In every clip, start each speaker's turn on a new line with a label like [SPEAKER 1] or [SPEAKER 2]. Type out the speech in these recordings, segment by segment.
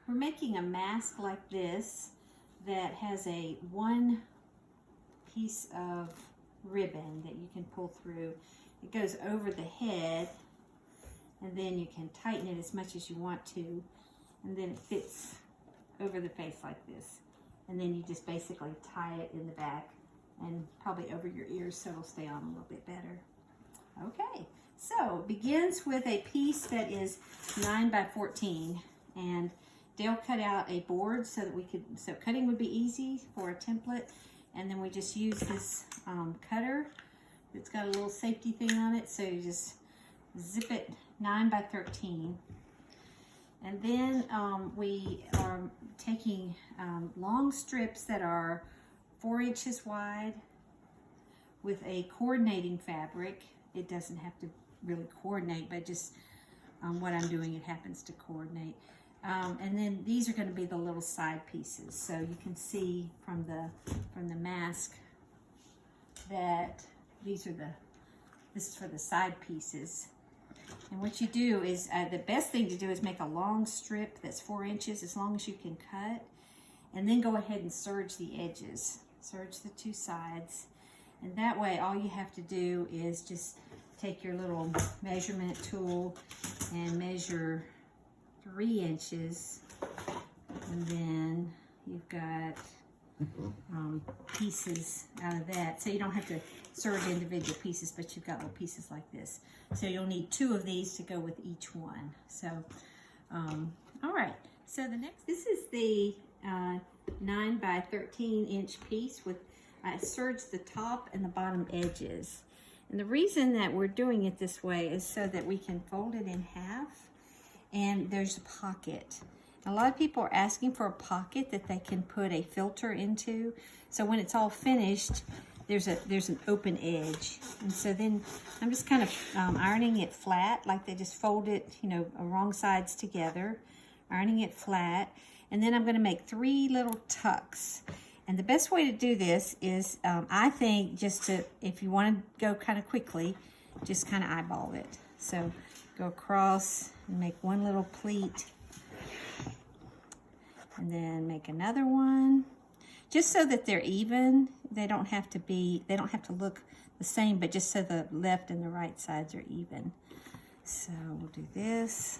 [SPEAKER 1] we're making a mask like this that has a one piece of ribbon that you can pull through. It goes over the head, and then you can tighten it as much as you want to, and then it fits over the face like this. And then you just basically tie it in the back and probably over your ears so it'll stay on a little bit better. Okay, so it begins with a piece that is 9 by 14, and Dale cut out a board so that so cutting would be easy for a template. And then we just use this cutter that's got a little safety thing on it, so you just zip it 9 by 13. And then we are taking long strips that are 4 inches wide with a coordinating fabric. It doesn't have to really coordinate, but just what I'm doing, it happens to coordinate. And then these are going to be the little side pieces. So you can see from the mask that this is for the side pieces. And what you do is, the best thing to do is make a long strip that's 4 inches, as long as you can cut, and then go ahead and serge the edges. Serge the two sides. And that way, all you have to do is just take your little measurement tool and measure 3 inches. And then you've got pieces out of that. So you don't have to serge individual pieces, but you've got little pieces like this. So you'll need 2 of these to go with each one. So, all right. So this is the 9 by 13 inch piece with, I serged the top and the bottom edges. And the reason that we're doing it this way is so that we can fold it in half, and there's a pocket. A lot of people are asking for a pocket that they can put a filter into. So when it's all finished, there's an open edge. And so then I'm just kind of ironing it flat, like they just fold it, wrong sides together, ironing it flat. And then I'm going to make 3 little tucks. And the best way to do this is, I think, if you want to go kind of quickly, just kind of eyeball it. So go across and make 1 little pleat. And then make another one, just so that they're even. They don't have to look the same, but just so the left and the right sides are even. So we'll do this.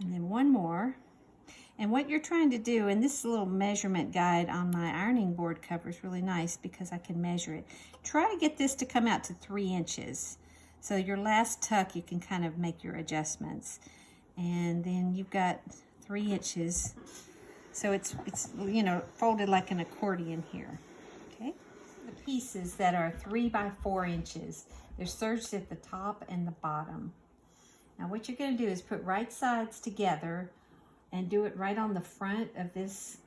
[SPEAKER 1] And then 1 more. And what you're trying to do, and this little measurement guide on my ironing board cover is really nice because I can measure it. Try to get this to come out to 3 inches. So your last tuck, you can kind of make your adjustments. And then you've got 3 inches. So it's folded like an accordion here. Okay. The pieces that are 3 by 4 inches, they're serged at the top and the bottom. Now what you're going to do is put right sides together and do it right on the front of this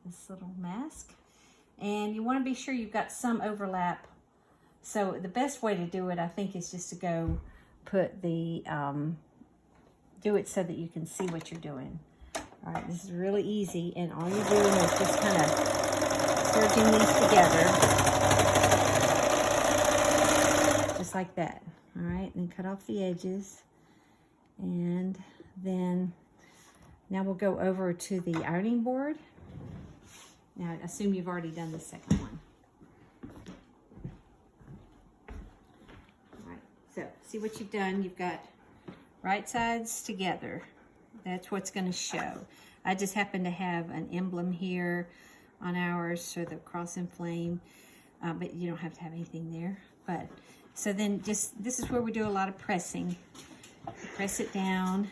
[SPEAKER 1] this little mask. And you want to be sure you've got some overlap. So the best way to do it, I think, is just to go put the do it so that you can see what you're doing. All right, this is really easy, and all you're doing is just kind of serging these together, just like that. All right, and cut off the edges, and then now we'll go over to the ironing board. Now, I assume you've already done the second one. All right, so see what you've done. You've got right sides together. That's what's going to show. I just happen to have an emblem here on ours, so the cross and flame, but you don't have to have anything there. But so then this is where we do a lot of pressing. Press it down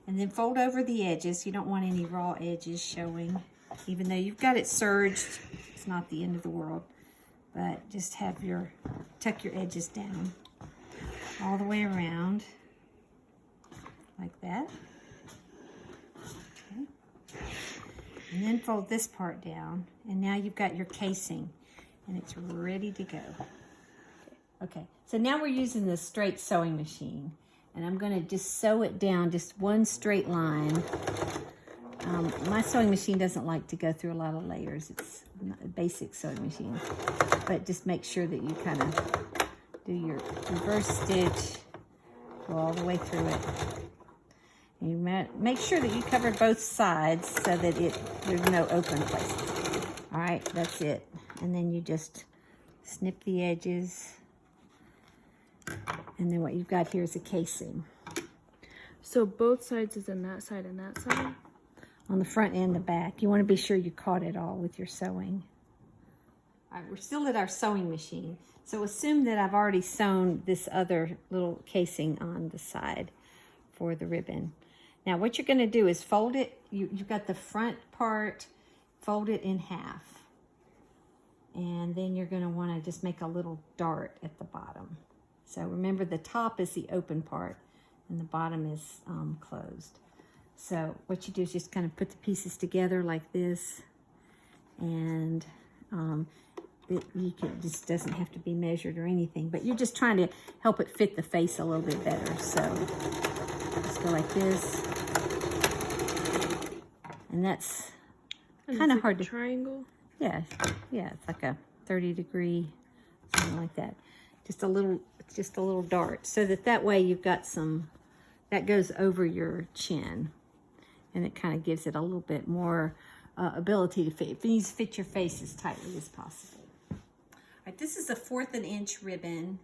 [SPEAKER 1] and then fold over the edges. You don't want any raw edges showing, even though you've got it serged. It's not the end of the world, but just tuck your edges down all the way around like that. Okay. And then fold this part down, and now you've got your casing, and it's ready to go. Okay, so now we're using the straight sewing machine, and I'm going to just sew it down, just one straight line. My sewing machine doesn't like to go through a lot of layers. It's a basic sewing machine, but just make sure that you kind of do your reverse stitch Go all the way through it. And you make sure that you cover both sides so that there's no open places. All right, that's it. And then you just snip the edges. And then what you've got here is a casing.
[SPEAKER 2] So both sides is in that side and that side?
[SPEAKER 1] On the front and the back. You want to be sure you caught it all with your sewing. All right, we're still at our sewing machine. So assume that I've already sewn this other little casing on the side for the ribbon. Now what you're going to do is fold it. You've got the front part, fold it in half. And then you're going to want to just make a little dart at the bottom. So remember, the top is the open part and the bottom is closed. So what you do is just kind of put the pieces together like this, and it just doesn't have to be measured or anything, but you're just trying to help it fit the face a little bit better. So just go like this, and that's kind of hard to
[SPEAKER 2] triangle.
[SPEAKER 1] Yeah, it's like a 30-degree, something like that. Just a little dart, so that way you've got some that goes over your chin, and it kind of gives it a little bit more ability to fit. It needs to fit your face as tightly as possible. All right, this is a 1/4 inch ribbon.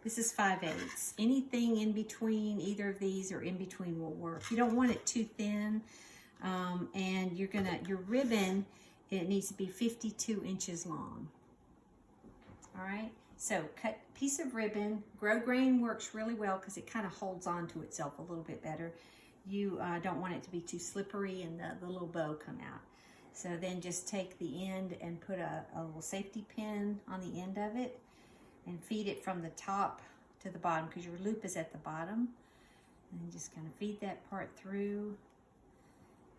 [SPEAKER 1] This is 5/8. Anything in between either of these or in between will work. You don't want it too thin, and your ribbon, it needs to be 52 inches long. All right, so cut piece of ribbon. Grosgrain works really well because it kind of holds on to itself a little bit better. You don't want it to be too slippery and the little bow come out. So then just take the end and put a little safety pin on the end of it and feed it from the top to the bottom, because your loop is at the bottom. And then just kind of feed that part through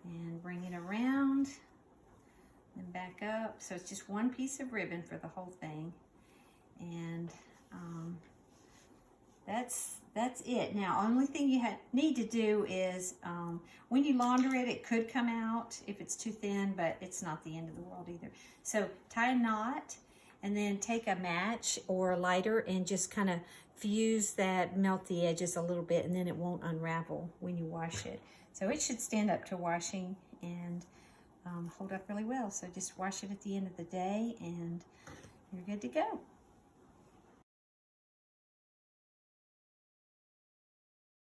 [SPEAKER 1] and bring it around and back up. So it's just one piece of ribbon for the whole thing. And that's it. Now, only thing you need to do is when you launder it, it could come out if it's too thin, but it's not the end of the world either. So tie a knot, and then take a match or a lighter and just kind of fuse that, melt the edges a little bit, and then it won't unravel when you wash it. So it should stand up to washing and hold up really well. So just wash it at the end of the day and you're good to go.